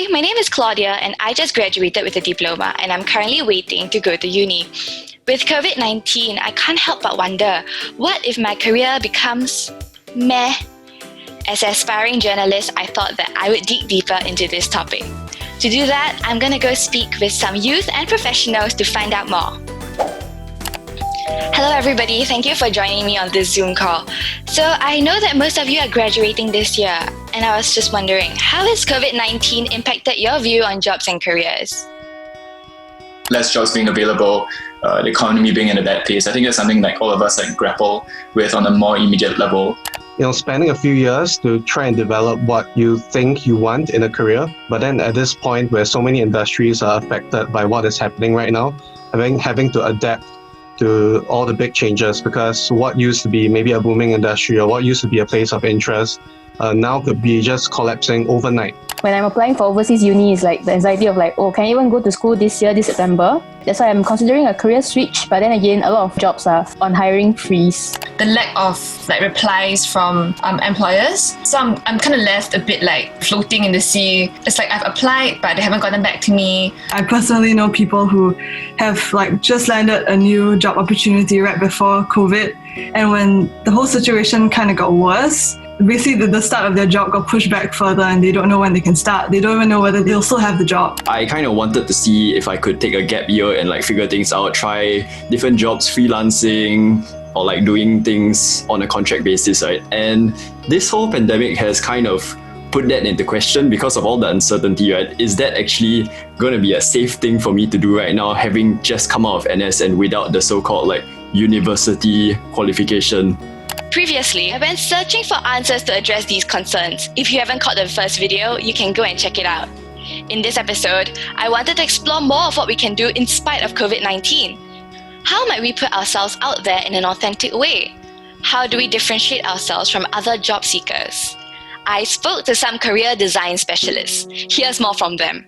Hi, my name is Claudia and I just graduated with a diploma and I'm currently waiting to go to uni. With COVID-19, I can't help but wonder, what if my career becomes meh? As an aspiring journalist, I thought that I would dig deeper into this topic. To do that, I'm going to go speak with some youth and professionals to find out more. Hello everybody, thank you for joining me on this Zoom call. So I know that most of you are graduating this year, and I was just wondering, how has COVID-19 impacted your view on jobs and careers? Less jobs being available, the economy being in a bad place. I think that's something like all of us grapple with on a more immediate level. Spending a few years to try and develop what you think you want in a career, but then at this point where so many industries are affected by what is happening right now, having to adapt to all the big changes, because what used to be maybe a booming industry or what used to be a place of interest now could be just collapsing overnight. When I'm applying for overseas uni, it's like the anxiety of can I even go to school this year, this September? That's why I'm considering a career switch, but then again, a lot of jobs are on hiring freeze. The lack of replies from employers. So I'm kind of left a bit floating in the sea. It's like I've applied, but they haven't gotten back to me. I personally know people who have just landed a new job opportunity right before COVID. And when the whole situation kind of got worse, basically the start of their job got pushed back further and they don't know when they can start. They don't even know whether they'll still have the job. I kind of wanted to see if I could take a gap year and figure things out, try different jobs, freelancing, or doing things on a contract basis, right? And this whole pandemic has kind of put that into question because of all the uncertainty, right? Is that actually going to be a safe thing for me to do right now, having just come out of NS and without the so-called university qualification? Previously, I've been searching for answers to address these concerns. If you haven't caught the first video, you can go and check it out. In this episode, I wanted to explore more of what we can do in spite of COVID-19. How might we put ourselves out there in an authentic way? How do we differentiate ourselves from other job seekers? I spoke to some career design specialists. Here's more from them.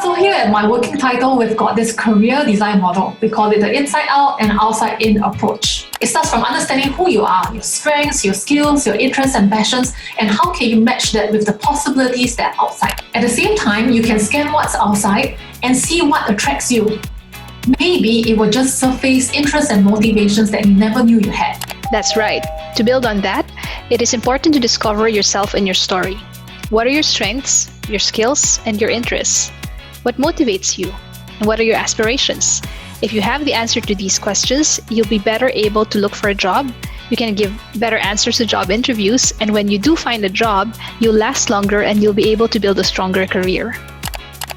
So here at my working title, we've got this career design model. We call it the inside out and outside in approach. It starts from understanding who you are, your strengths, your skills, your interests and passions, and how can you match that with the possibilities that are outside. At the same time, you can scan what's outside and see what attracts you. Maybe it will just surface interests and motivations that you never knew you had. That's right. To build on that, it is important to discover yourself and your story. What are your strengths, your skills, and your interests? What motivates you? And what are your aspirations? If you have the answer to these questions, you'll be better able to look for a job. You can give better answers to job interviews, and when you do find a job, you'll last longer and you'll be able to build a stronger career.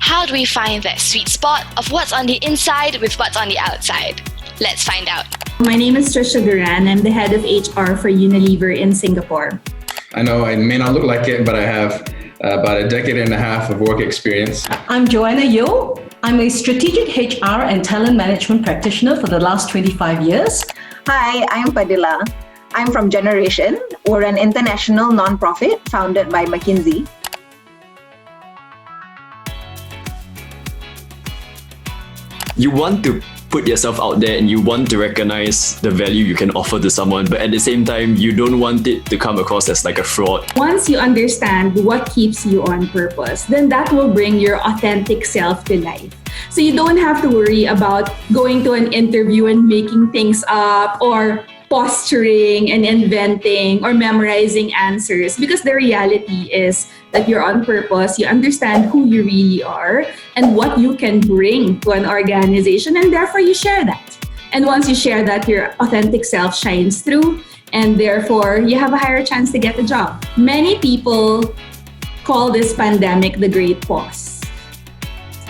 How do we find that sweet spot of what's on the inside with what's on the outside? Let's find out. My name is Trisha Duran. I'm the head of HR for Unilever in Singapore. I know I may not look like it, but I have about a decade and a half of work experience. I'm Joanna Yeo. I'm a strategic HR and talent management practitioner for the last 25 years. Hi, I'm Padilla. I'm from Generation. We're an international non-profit founded by McKinsey. You want to put yourself out there and you want to recognize the value you can offer to someone, but at the same time, you don't want it to come across as a fraud. Once you understand what keeps you on purpose, then that will bring your authentic self to life. So you don't have to worry about going to an interview and making things up or posturing and inventing or memorizing answers, because the reality is that you're on purpose, you understand who you really are and what you can bring to an organization, and therefore you share that. And once you share that, your authentic self shines through, and therefore you have a higher chance to get a job. Many people call this pandemic the Great Pause.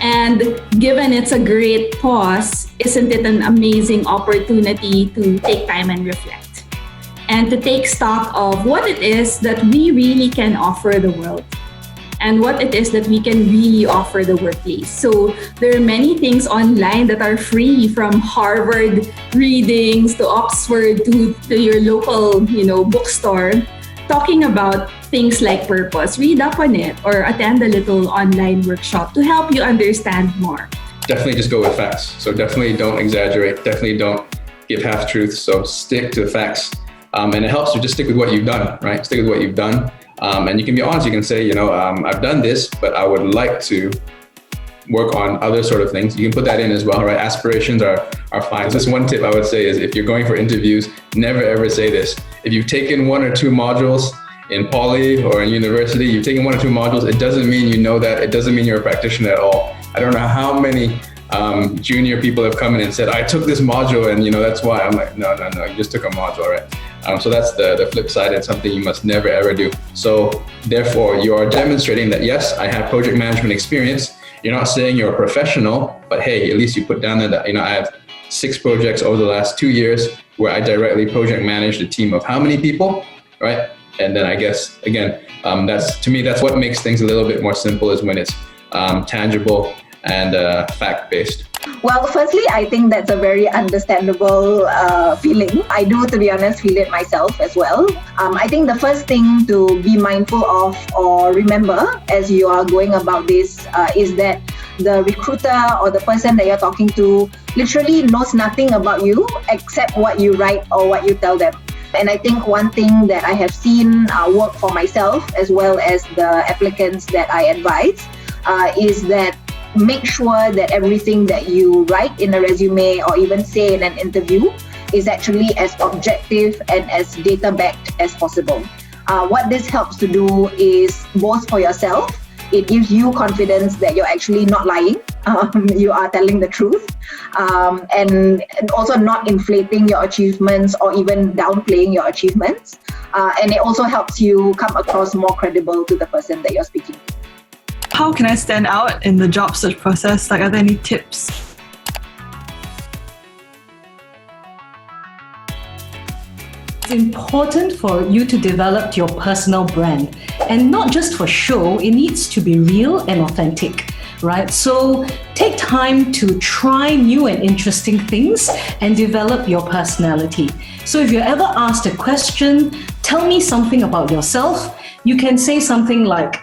And given it's a great pause, isn't it an amazing opportunity to take time and reflect and to take stock of what it is that we really can offer the world and what it is that we can really offer the workplace. So there are many things online that are free, from Harvard readings to Oxford to your local, bookstore, talking about things like purpose. Read up on it or attend a little online workshop to help you understand more. Definitely just go with facts. So definitely don't exaggerate. Definitely don't give half truths. So stick to the facts. And it helps to just stick with what you've done, right? Stick with what you've done. And you can be honest, you can say, I've done this, but I would like to work on other sort of things. You can put that in as well, right? Aspirations are fine. So just one tip I would say is if you're going for interviews, never ever say this. If you've taken 1 or 2 modules in poly or in university, you've taken 1 or 2 modules, it doesn't mean you know that. It doesn't mean you're a practitioner at all. I don't know how many junior people have come in and said, I took this module and that's why. I'm like, no, you just took a module, right? So that's the flip side and something you must never ever do. So therefore you are demonstrating that, yes, I have project management experience. You're not saying you're a professional, but hey, at least you put down that, I have 6 projects over the last 2 years where I directly project managed a team of how many people, right? And then I guess, again, that's what makes things a little bit more simple, is when it's tangible and fact-based. Well, firstly, I think that's a very understandable feeling. I do, to be honest, feel it myself as well. I think the first thing to be mindful of or remember as you are going about this is that the recruiter or the person that you're talking to literally knows nothing about you except what you write or what you tell them. And I think one thing that I have seen work for myself as well as the applicants that I advise is that make sure that everything that you write in a resume or even say in an interview is actually as objective and as data-backed as possible. What this helps to do is both for yourself, it gives you confidence that you're actually not lying, you are telling the truth, and also not inflating your achievements or even downplaying your achievements. And it also helps you come across more credible to the person that you're speaking to. How can I stand out in the job search process? Like, are there any tips? It's important for you to develop your personal brand, and not just for show. It needs to be real and authentic, right? So take time to try new and interesting things and develop your personality. So if you're ever asked a question, tell me something about yourself, you can say something like,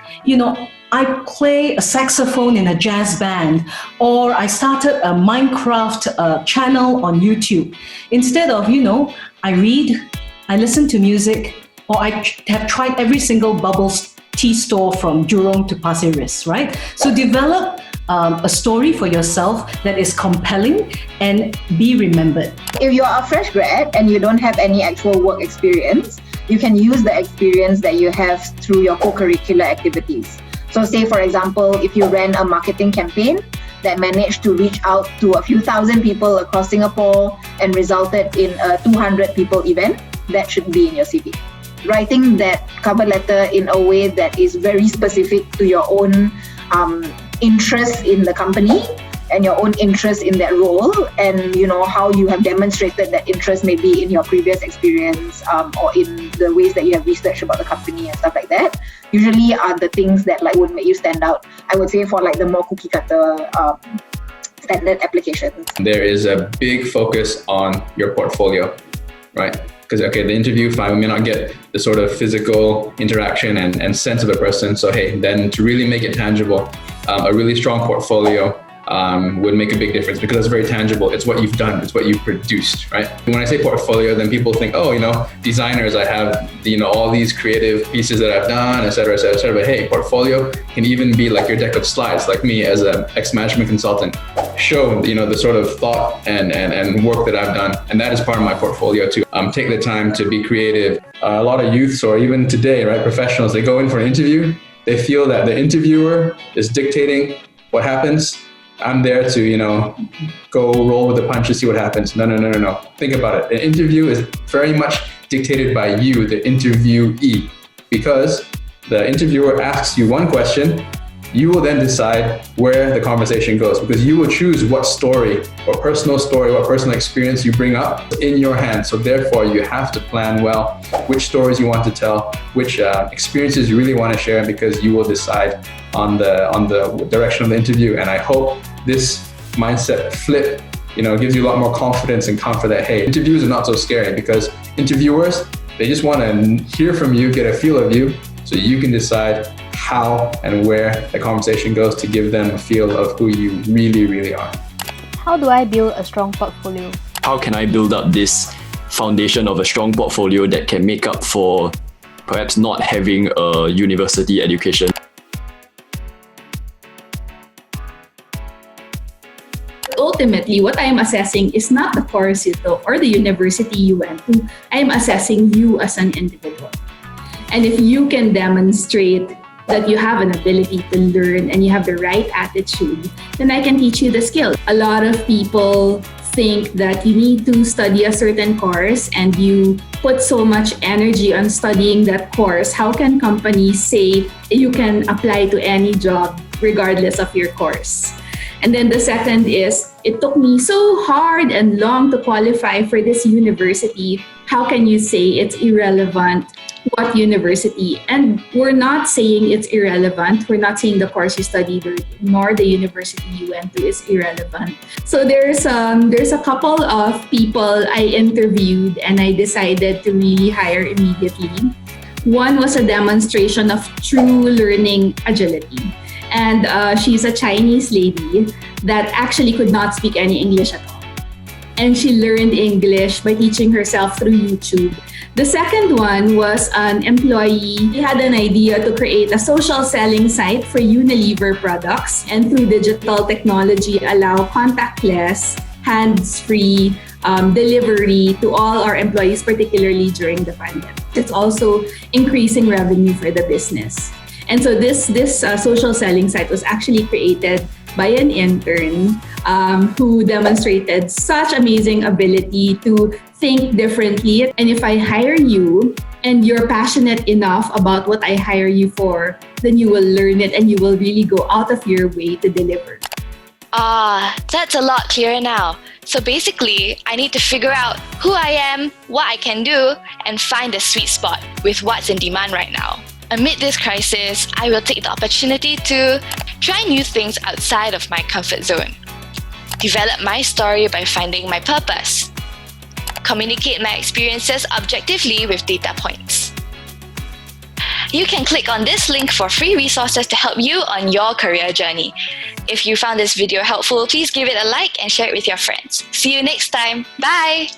I play a saxophone in a jazz band, or I started a Minecraft channel on YouTube. Instead of, I read, I listen to music, or I have tried every single bubble tea store from Jurong to Pasir Ris, right? So develop a story for yourself that is compelling and be remembered. If you're a fresh grad and you don't have any actual work experience, you can use the experience that you have through your co-curricular activities. So say, for example, if you ran a marketing campaign that managed to reach out to a few thousand people across Singapore and resulted in a 200 people event, that should be in your CV. Writing that cover letter in a way that is very specific to your own interest in the company and your own interest in that role, and how you have demonstrated that interest maybe in your previous experience or in the ways that you have researched about the company and stuff like that, usually are the things that would make you stand out, I would say, for the more cookie cutter standard applications. There is a big focus on your portfolio, right? Because, the interview, fine, we may not get the sort of physical interaction and sense of a person. So, hey, then to really make it tangible, a really strong portfolio would make a big difference, because it's very tangible. It's what you've done. It's what you've produced, right? When I say portfolio, then people think, designers, I have, all these creative pieces that I've done, et cetera, et cetera, et cetera. But hey, portfolio can even be like your deck of slides, like me as an ex-management consultant. Show, the sort of thought and work that I've done. And that is part of my portfolio too. Take the time to be creative. A lot of youths, or even today, right, professionals, they go in for an interview. They feel that the interviewer is dictating what happens. I'm there to, go roll with the punches, see what happens. No. Think about it. An interview is very much dictated by you, the interviewee, because the interviewer asks you one question, you will then decide where the conversation goes, because you will choose what story, what personal experience you bring up in your hands. So therefore, you have to plan well which stories you want to tell, which experiences you really want to share, because you will decide on the direction of the interview. And I hope this mindset flip, gives you a lot more confidence and comfort that, hey, interviews are not so scary, because interviewers, they just want to hear from you, get a feel of you, so you can decide how and where the conversation goes to give them a feel of who you really, really are. How do I build a strong portfolio? How can I build up this foundation of a strong portfolio that can make up for perhaps not having a university education. Ultimately, what I am assessing is not the course you took or the university you went to. I am assessing you as an individual. And if you can demonstrate that you have an ability to learn and you have the right attitude, then I can teach you the skill. A lot of people think that you need to study a certain course and you put so much energy on studying that course. How can companies say you can apply to any job regardless of your course? And then the second is, it took me so hard and long to qualify for this university. How can you say it's irrelevant what university? And we're not saying it's irrelevant. We're not saying the course you studied nor the university you went to is irrelevant. So there's a couple of people I interviewed and I decided to really hire immediately. One was a demonstration of true learning agility. And she's a Chinese lady that actually could not speak any English at all. And she learned English by teaching herself through YouTube. The second one was an employee. He had an idea to create a social selling site for Unilever products and through digital technology allow contactless, hands-free delivery to all our employees, particularly during the pandemic. It's also increasing revenue for the business. And so this social selling site was actually created by an intern who demonstrated such amazing ability to think differently. And if I hire you and you're passionate enough about what I hire you for, then you will learn it and you will really go out of your way to deliver. That's a lot clearer now. So basically, I need to figure out who I am, what I can do, and find the sweet spot with what's in demand right now. Amid this crisis, I will take the opportunity to try new things outside of my comfort zone, develop my story by finding my purpose, communicate my experiences objectively with data points. You can click on this link for free resources to help you on your career journey. If you found this video helpful, please give it a like and share it with your friends. See you next time. Bye!